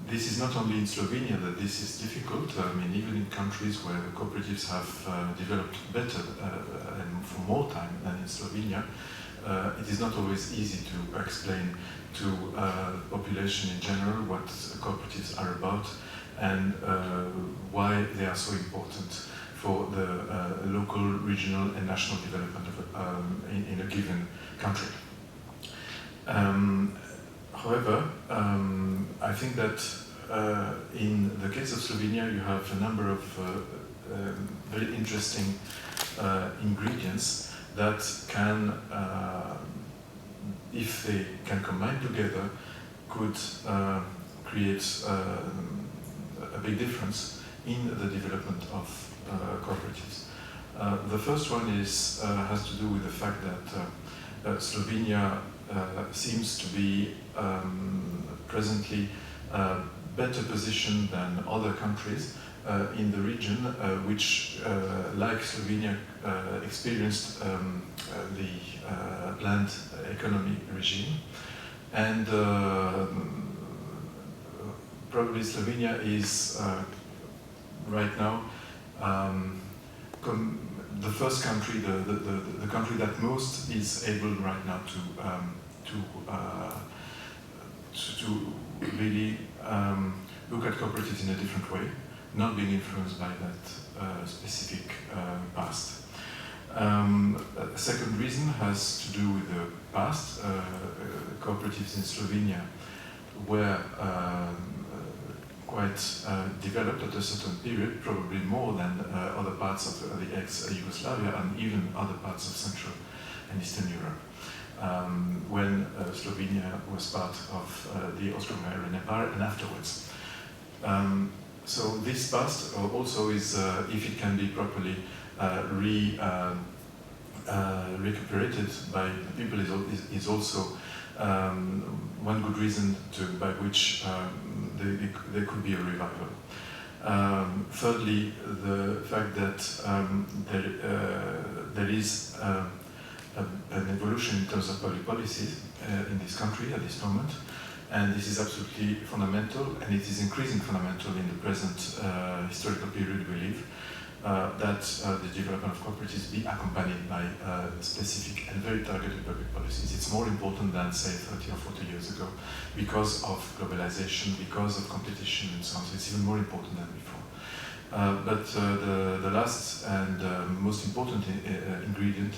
this is not only in Slovenia that this is difficult. I mean, even in countries where the cooperatives have developed better and for more time than in Slovenia, it is not always easy to explain to the population in general what cooperatives are about and why they are so important for the local, regional and national development of, in a given country. However, I think that in the case of Slovenia you have a number of very interesting ingredients that can, if they can combine together, could create a big difference in the development of cooperatives. The first one is, has to do with the fact that Slovenia seems to be presently better positioned than other countries in the region, which, like Slovenia, experienced the planned economy regime. And probably Slovenia is right now the first country, the country that most is able right now to really look at cooperatives in a different way, not being influenced by that specific past. A second reason has to do with the past. Cooperatives in Slovenia were quite developed at a certain period, probably more than other parts of the ex-Yugoslavia and even other parts of Central and Eastern Europe, when Slovenia was part of the Austro-Hungarian Empire and afterwards. So this past also is, if it can be properly recuperated by the people, is also one good reason by which there could be a revival. Thirdly, the fact that there is an evolution in terms of public policies in this country at this moment, and this is absolutely fundamental, and it is increasing fundamental in the present historical period we live, that the development of cooperatives be accompanied by specific and very targeted public policies. It's more important than, say, 30 or 40 years ago, because of globalization, because of competition and so on. So it's even more important than before. But the last and most important ingredient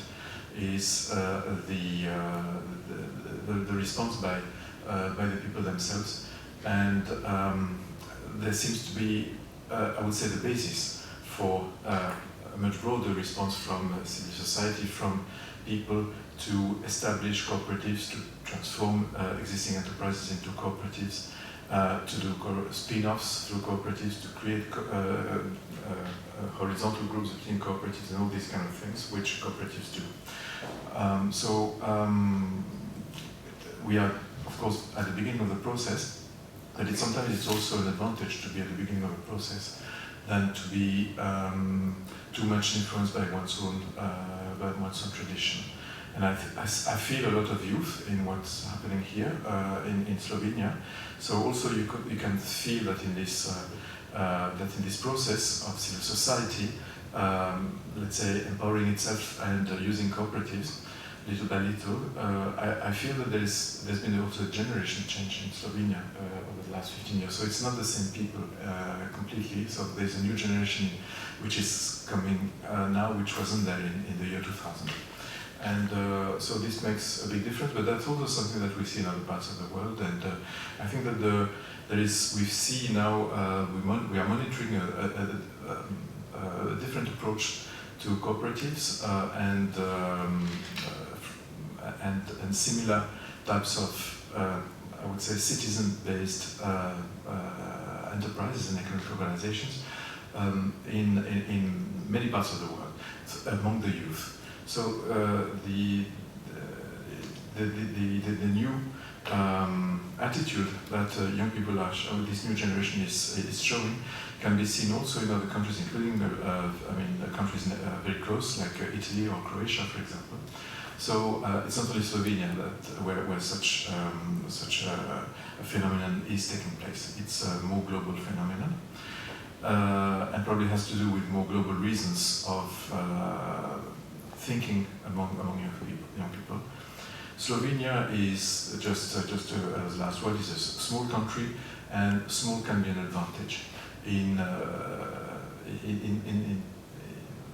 is the response by the people themselves. And there seems to be, I would say, the basis for a much broader response from civil society, from people to establish cooperatives, to transform existing enterprises into cooperatives, to do spin-offs through cooperatives, to create horizontal groups within cooperatives and all these kind of things, which cooperatives do. We are, of course, at the beginning of the process, but sometimes it's also an advantage to be at the beginning of a process than to be too much influenced by one's own tradition. And I feel a lot of youth in what's happening here in Slovenia. So also you can feel that in this process of civil society, let's say empowering itself and using cooperatives little by little, I feel that there's been also a generation change in Slovenia over the last 15 years. So it's not the same people completely. So there's a new generation which is coming now, which wasn't there in the year 2000. And so this makes a big difference, but that's also something that we see in other parts of the world. And I think that we see now, we are monitoring a different approach to cooperatives and similar types of, I would say, citizen-based enterprises and economic organizations in many parts of the world, among the youth. So the new attitude that young people are showing, this new generation is showing, can be seen also in other countries, including countries very close, like Italy or Croatia, for example. So it's not only Slovenia where such a phenomenon is taking place. It's a more global phenomenon, and probably has to do with more global reasons of thinking among young people. Slovenia is just as last word, is a small country, and small can be an advantage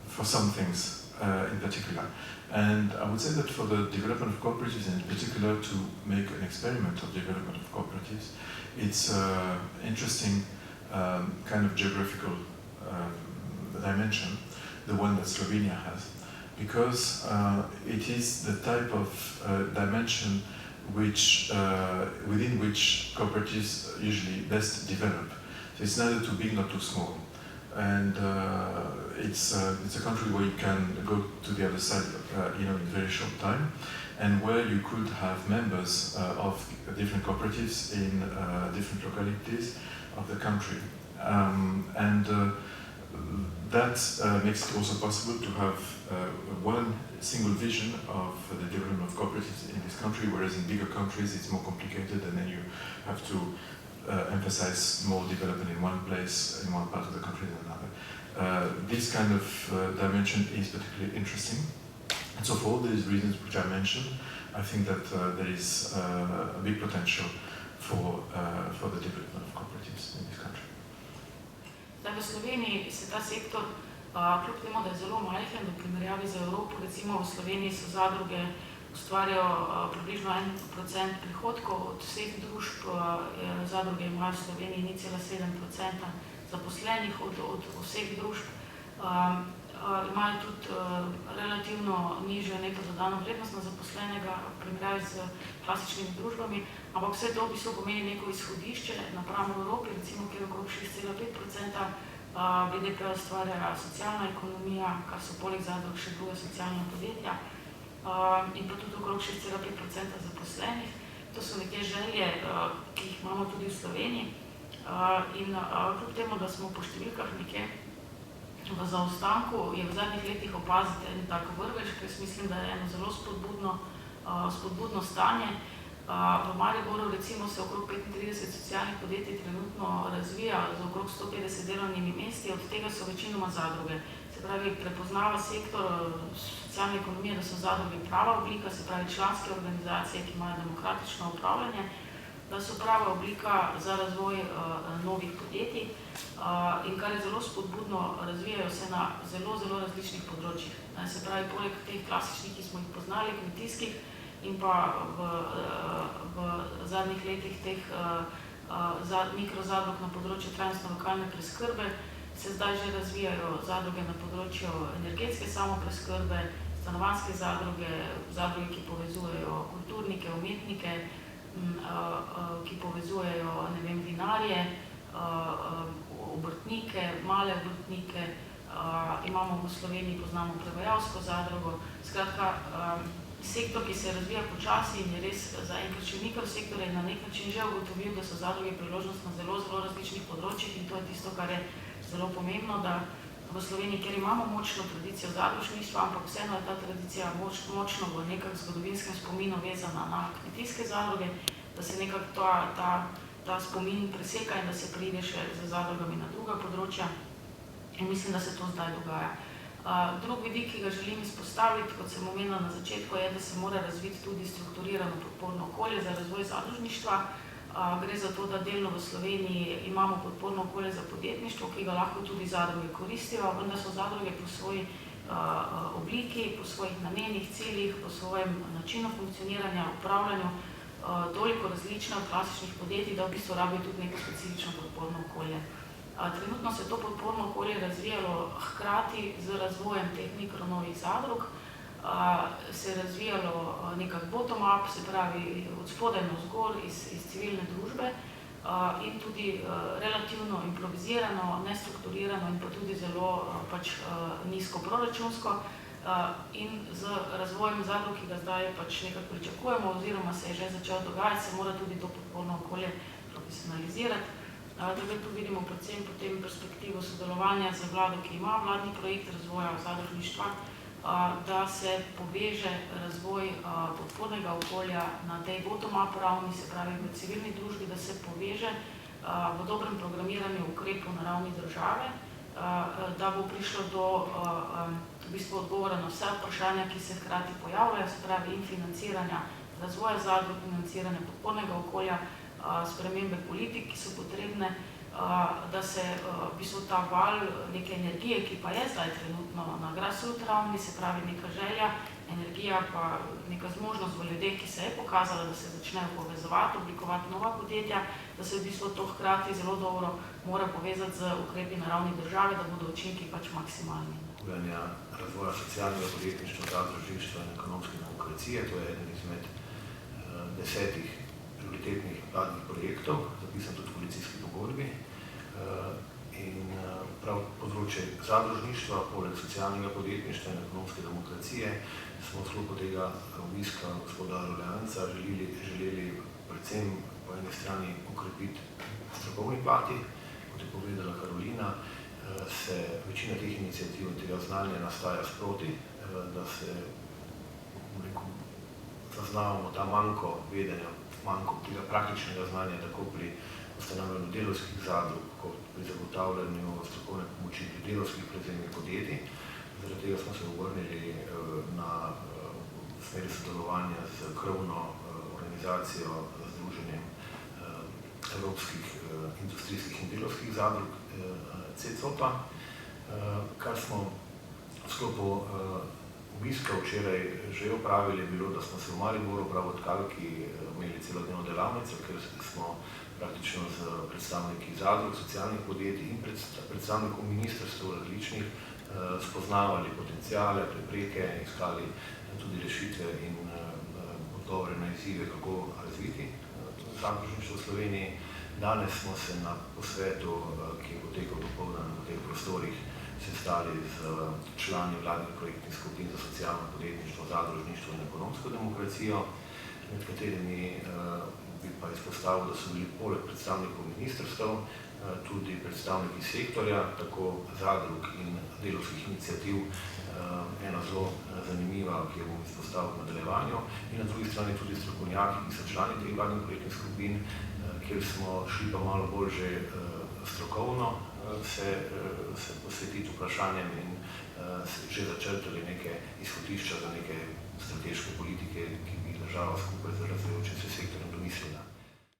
for some things in particular. And I would say that for the development of cooperatives, and in particular to make an experiment of development of cooperatives, it's an interesting kind of geographical dimension, the one that Slovenia has, because it is the type of dimension within which cooperatives usually best develop. So it's neither too big nor too small, and it's a country where you can go to the other side, in a very short time, and where you could have members of different cooperatives in different localities of the country, and that makes it also possible to have one single vision of the development of cooperatives in this country, whereas in bigger countries it's more complicated, and then you have to emphasize more development in one place, in one part of the country than another. This kind of dimension is particularly interesting. And so for all these reasons which I mentioned, I think that there is a big potential for the development of cooperatives in this country. V Sloveniji se ta sektor, kljub temu, da je zelo majhen v primerjavi z Evropo, recimo v Sloveniji so zadruge ustvarjajo približno 1% prihodkov od vseh družb, zadruge imajo v Sloveniji 0,7% zaposlenih od vseh družb, imajo tudi relativno nižjo neto dodano vrednost na zaposlenega v primerjavi z klasičnimi družbami, ampak vse to v bistvu pomeni neko izhodišče napram Evropi, recimo, kjer okrog 6,5% BDP ustvarja socialna ekonomija, kar so poleg zadrug še druga socialna podjetja, in pa tudi okrog 6,5% zaposlenih. To so nekje želje, ki jih imamo tudi v Sloveniji, in kljub temu, da smo po številkah nekje v zaostanku, je v zadnjih letih opaziti en tak vrvež, ker jaz mislim, da je eno zelo spodbudno stanje. V Mariboru recimo se okrog 35 socialnih podjetij trenutno razvija z okrog 150 delovnimi mesti, od tega so večinoma zadruge. Se pravi, prepoznava sektor socialne ekonomije, da so zadruge prava oblika, se pravi članske organizacije, ki imajo demokratično upravljanje, da so prava oblika za razvoj novih podjetij, in kar je zelo spodbudno, razvijajo se na zelo različnih področjih. Se pravi, poleg teh klasičnih, ki smo jih poznali, kmetijskih, in pa v zadnjih letih teh mikrozadrug na področju trajnostne lokalne preskrbe, se zdaj že razvijajo zadruge na področju energetske samopreskrbe, stanovanjske zadruge, zadruge, ki povezujejo kulturnike, umetnike, ki povezujejo, ne vem, vinarje, obrtnike, male obrtnike, imamo v Sloveniji, poznamo prevajalsko zadrugo. Skratka, sektor, ki se razvija počasi in je res zaenkrat še mikrosektor, je na nek način že ugotovil, da so zadruge priložnost na zelo različnih področjih, in to je tisto, kar je zelo pomembno, da v Sloveniji, kjer imamo močno tradicijo zadružništva, ampak vseeno je ta tradicija močno v nekem zgodovinskem spominu vezana na kmetijske zadruge, da se nekako ta spomin preseka in da se pride še z zadrugami na druga področja, in mislim, da se to zdaj dogaja. Drug vidik, ki ga želim izpostaviti, kot sem omenila na začetku, je, da se mora razviti tudi strukturirano podporno okolje za razvoj zadružništva. Gre za to, da delno v Sloveniji imamo podporno okolje za podjetništvo, ki ga lahko tudi zadruge koristijo, vendar so zadruge po svoji obliki, po svojih namenih, ciljih, po svojem načinu funkcioniranja, upravljanju toliko različne od klasičnih podjetij, da v bistvu rabijo tudi neko specifično podporno okolje. Trenutno se to podporno okolje razvijalo hkrati z razvojem teh mikronovih zadrug, se je razvijalo nekak bottom-up, se pravi od spodaj navzgor iz civilne družbe, in tudi relativno improvizirano, nestrukturirano in pa tudi zelo nizko proračunsko, in z razvojem zadrug, ki ga zdaj nekako pričakujemo oziroma se je že začel dogajati, se mora tudi to podporno okolje profesionalizirati. Tukaj tu vidimo predvsem potem perspektivo sodelovanja z vlado, ki ima vladni projekt razvoja zadružništva, da se poveže razvoj podpornega okolja na tej bottom-up ravni, se pravi v civilni družbi, da se poveže v dobrem programiranju ukrepov na ravni države, da bo prišlo do v bistvu odgovora na vse vprašanja, ki se hkrati pojavljajo, se pravi in financiranja razvoja zadrug, financiranja podpornega okolja, spremembe politik, ki so potrebne, da se v bistvu ta val neke energije, ki pa je zdaj trenutno na grassroot ravni, se pravi neka želja, energija pa neka zmožnost v ljudeh, ki se je pokazala, da se začnejo povezovati, oblikovati nova podjetja, da se v bistvu to hkrati zelo dobro mora povezati z ukrepi na ravni države, da bodo učinki pač maksimalni. Razvoja socialnega podjetništva, zadružništva in ekonomske demokracije, to je eden izmed 10 prioritetnih vladnih projektov, zapisan tudi v koalicijski pogodbi. In prav področje zadružništva, poleg socialnega podjetništva in ekonomske demokracije, smo v sklopu tega obiska gospoda Roelantsa želeli predvsem po eni strani okrepiti strokovni plati, kot je povedala Karolina, se večina teh iniciativ in tega znanja nastaja sproti, da se zaznavamo ta manjko vedenja, manjko tega praktičnega znanja, tako pri ustanavljanju delavskih zadrug, kot pri zagotavljanju strokovne pomoči pri delavskih prevzemih podjetij. Zaradi tega smo se obrnili na smeri sodelovanja z krovno organizacijo Združenjem evropskih industrijskih in delavskih zadrug CECOTA, kar smo v sklopu obiska včeraj že opravili, je bilo, da smo se v Mariboru prav od Kalki imeli celodnevno delavnico, ker smo praktično z predstavniki zadrug, socialnih podjetij in predstavnikov ministrstv različnih spoznavali potenciale, prepreke, iskali tudi rešitve in odgovore na izzive, kako razviti zadružništvo v Sloveniji. Danes smo se na posvetu, ki je potekal dopoldan v teh prostorih, sestali z člani vladnih projektnih skupin za socialno podjetništvo, zadružništvo in ekonomsko demokracijo, med katerimi bi pa izpostavil, da so bili poleg predstavnikov ministrstv tudi predstavniki sektorja, tako zadrug in delavskih iniciativ, ena zelo zanimiva, ki jo bom izpostavil v nadaljevanju, in na drugi strani tudi strokovnjaki, ki so člani teh vladnih projektnih skupin, kjer smo šli pa malo bolj že strokovno se posvetiti vprašanjem in že začrtali neke izhodišča za neke strateške politike, ki bi država skupaj z razvijajočim se sektorjem domislila.